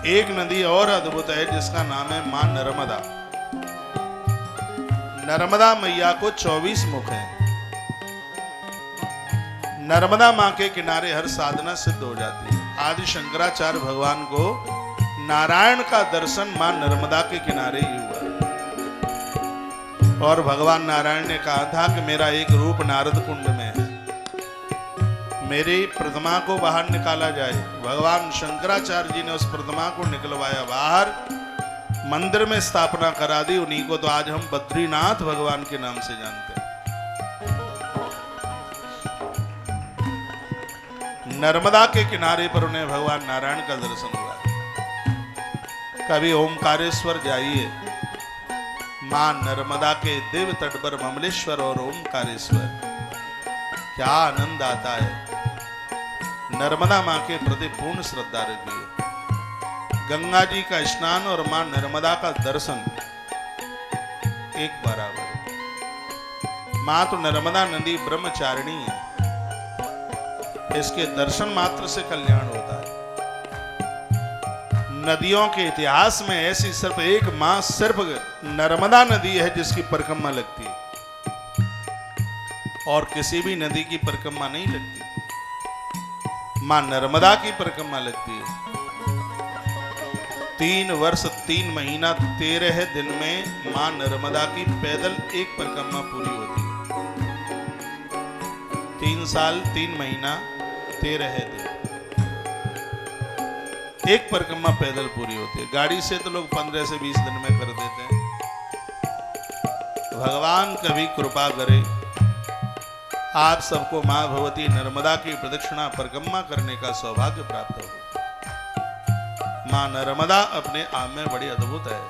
एक नदी और अद्भुत है जिसका नाम है मां नर्मदा। नर्मदा मैया को 24 मुख हैं। नर्मदा मां के किनारे हर साधना सिद्ध हो जाती है। आदि शंकराचार्य भगवान को नारायण का दर्शन मां नर्मदा के किनारे ही हुआ। और भगवान नारायण ने कहा था कि मेरा एक रूप नारद कुंड में है, मेरी प्रतिमा को बाहर निकाला जाए। भगवान शंकराचार्य जी ने उस प्रतिमा को निकलवाया बाहर, मंदिर में स्थापना करा दी। उन्हीं को तो आज हम बद्रीनाथ भगवान के नाम से जानते हैं। नर्मदा के किनारे पर उन्हें भगवान नारायण का दर्शन हुआ। कभी ओमकारेश्वर जाइए, मां नर्मदा के दिव्य तट पर ममलेश्वर और ओमकारेश्वर, क्या आनंद आता है। नर्मदा मां के प्रति पूर्ण श्रद्धा रखिए। गंगा जी का स्नान और मां नर्मदा का दर्शन एक बराबर है। मां तो नर्मदा नदी ब्रह्मचारिणी है, इसके दर्शन मात्र से कल्याण होता है। नदियों के इतिहास में ऐसी सिर्फ एक मां सिर्फ नर्मदा नदी है जिसकी परिक्रमा लगती है, और किसी भी नदी की परिक्रमा नहीं लगती। मां नर्मदा की परिक्रमा लगती है। 3 वर्ष 3 महीना 13 दिन में मां नर्मदा की पैदल एक परिक्रमा पूरी होती है। 3 साल 3 महीना 13 दिन एक परिक्रमा पैदल पूरी होती है। गाड़ी से तो लोग 15 से 20 दिन में कर देते हैं। भगवान कभी कृपा करे आप सबको मां भगवती नर्मदा की प्रदक्षिणा परिक्रमा करने का सौभाग्य प्राप्त हो। मां नर्मदा अपने आप में बड़ी अद्भुत है,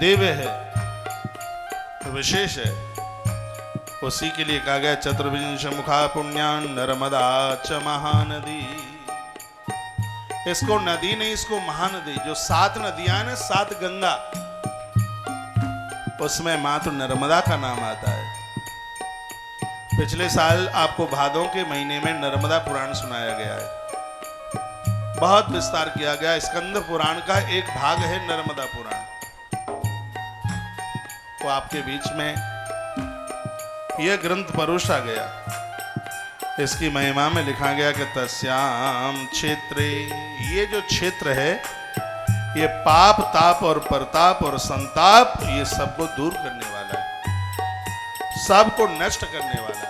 दिव्य है, विशेष है। उसी के लिए कहा गया चतुर्विंश मुखा पुण्यान नर्मदा च महानदी। इसको नदी नहीं, इसको महानदी। जो 7 नदियां हैं ना, 7 गंगा, उसमें मां तो नर्मदा का नाम आता है। पिछले साल आपको भादों के महीने में नर्मदा पुराण सुनाया गया है, बहुत विस्तार किया गया। स्कंद पुराण का एक भाग है नर्मदा पुराण, वो आपके बीच में यह ग्रंथ परोसा गया। इसकी महिमा में लिखा गया कि तस्याम क्षेत्रे, ये जो क्षेत्र है ये पाप ताप और परताप और संताप ये सबको दूर करने वाला है, सबको नष्ट करने वाला है।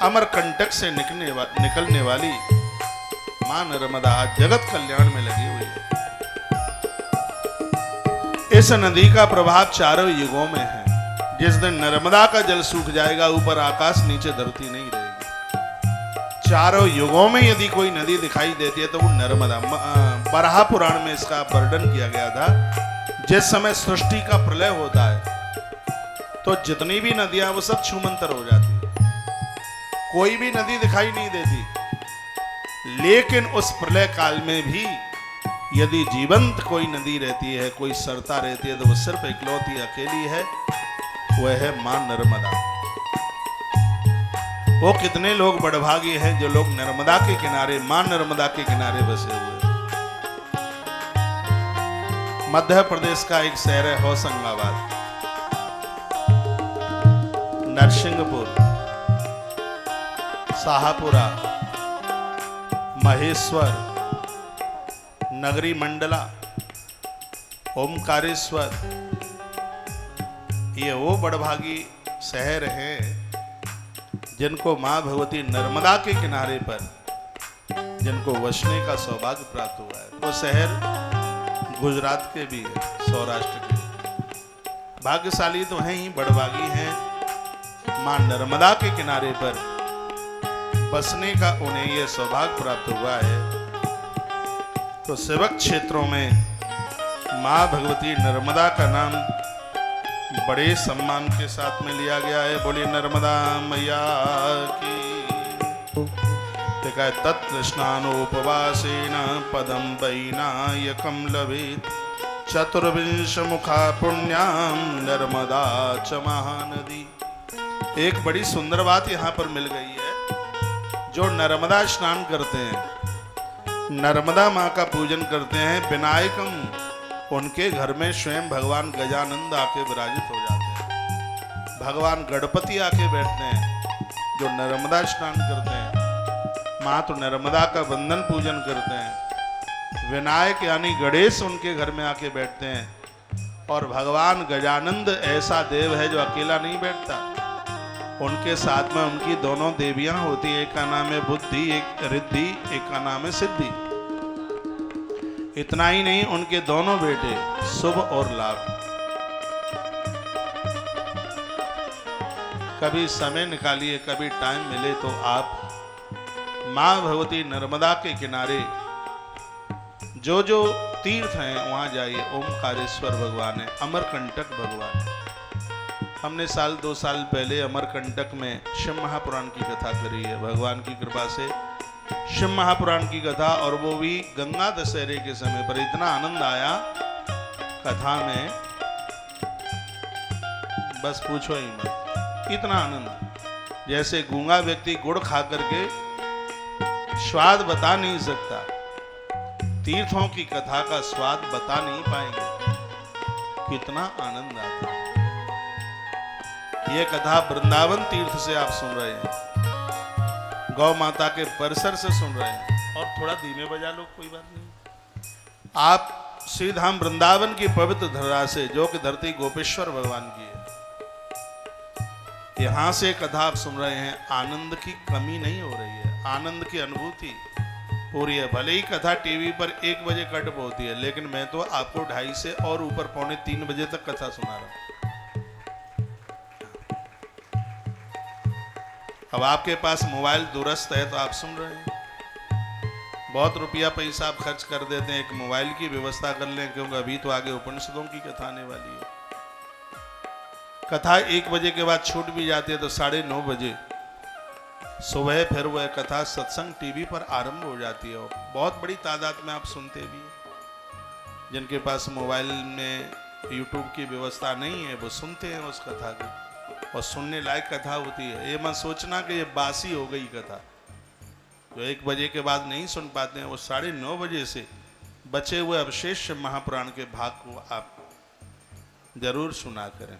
अमर कंटक से निकलने वाली मां नर्मदा आज जगत कल्याण में लगी हुई है। इस नदी का प्रभाव चारों युगों में है। जिस दिन नर्मदा का जल सूख जाएगा, ऊपर आकाश नीचे धरती नहीं रहेगी। चारों युगों में यदि कोई नदी दिखाई देती है तो वो नर्मदा। बराह पुराण में इसका वर्णन किया गया था। जिस समय सृष्टि का प्रलय होता है तो जितनी भी नदियां वो सब छूमंतर हो जाती, कोई भी नदी दिखाई नहीं देती। लेकिन उस प्रलय काल में भी यदि जीवंत कोई नदी रहती है, कोई सरता रहती है, तो वो सिर्फ इकलौती अकेली है, वह है मां नर्मदा। वो कितने लोग बड़भागी हैं जो लोग नर्मदा के किनारे, मां नर्मदा के किनारे बसे हुए। मध्य प्रदेश का एक शहर है होशंगाबाद, नरसिंहपुर, शाहपुरा, महेश्वर, नगरी मंडला, ओमकारेश्वर, ये वो बड़भागी शहर हैं जिनको मां भगवती नर्मदा के किनारे पर जिनको वसने का सौभाग्य प्राप्त हुआ है। वो शहर गुजरात के भी है, सौराष्ट्र के। भाग्यशाली तो हैं ही, बड़भागी हैं। मां नर्मदा के किनारे पर बसने का उन्हें यह सौभाग्य प्राप्त हुआ है। तो सेवक क्षेत्रों में मां भगवती नर्मदा का नाम बड़े सम्मान के साथ में लिया गया है। बोलिए नर्मदा मैया की। देखा है तत्र स्नानोपवासेन पदम वैनायकम लभेत चतुर्विंश मुखा पुण्याम नर्मदा च महानदी। एक बड़ी सुंदर बात यहाँ पर मिल गई है। जो नर्मदा स्नान करते हैं, नर्मदा माँ का पूजन करते हैं, विनायकम, उनके घर में स्वयं भगवान गजानंद आके विराजित हो जाते हैं। भगवान गणपति आके बैठते हैं जो नर्मदा स्नान करते हैं। माँ तो नर्मदा का वंदन पूजन करते हैं। विनायक यानी गणेश उनके घर में आके बैठते हैं। और भगवान गजानंद ऐसा देव है जो अकेला नहीं बैठता, उनके साथ में उनकी दोनों देवियां होती है। एक का नाम है बुद्धि, एक रिद्धि, एक का नाम है सिद्धि। इतना ही नहीं, उनके दोनों बेटे शुभ और लाभ। कभी समय निकालिए, कभी टाइम मिले तो आप मां भगवती नर्मदा के किनारे जो जो तीर्थ हैं वहां जाइए। ओमकारेश्वर भगवान है, अमरकंटक भगवान है। हमने 2 साल पहले अमरकंटक में शिव महापुराण की कथा करी है। भगवान की कृपा से शिव महापुराण की कथा, और वो भी गंगा दशहरे के समय पर। इतना आनंद आया कथा में, बस पूछो ही मत, इतना आनंद। जैसे गूंगा व्यक्ति गुड़ खा करके स्वाद बता नहीं सकता, तीर्थों की कथा का स्वाद बता नहीं पाएंगे, कितना आनंद आता है। ये कथा वृंदावन तीर्थ से आप सुन रहे हैं, गौ माता के परिसर से सुन रहे हैं। और थोड़ा धीमे बजा लो, कोई बात नहीं। आप श्री धाम वृंदावन की पवित्र धरा से, जो कि धरती गोपेश्वर भगवान की है, यहां से कथा आप सुन रहे हैं। आनंद की कमी नहीं हो रही है, आनंद की अनुभूति पूरी है। भले ही कथा टीवी पर 1 बजे कट होती है, लेकिन मैं तो आपको 2:30 से और ऊपर 2:45 बजे तक कथा सुना रहा हूं। अब आपके पास मोबाइल दुरुस्त है तो आप सुन रहे हैं। बहुत रुपया पैसा आप खर्च कर देते हैं, एक मोबाइल की व्यवस्था कर लें, क्योंकि अभी तो आगे उपनिषदों की कथा आने वाली है। कथा 1 बजे के बाद छूट भी जाती है तो 9:30 बजे सुबह फिर वह कथा सत्संग टीवी पर आरंभ हो जाती है। बहुत बड़ी तादाद में आप सुनते भी हैं। जिनके पास मोबाइल में यूट्यूब की व्यवस्था नहीं है वो सुनते हैं उस कथा को, और सुनने लायक कथा होती है। ये मत सोचना कि ये बासी हो गई कथा। जो 1 बजे के बाद नहीं सुन पाते हैं, वो 9:30 बजे से बचे हुए अवशेष महापुराण के भाग को आप जरूर सुना करें।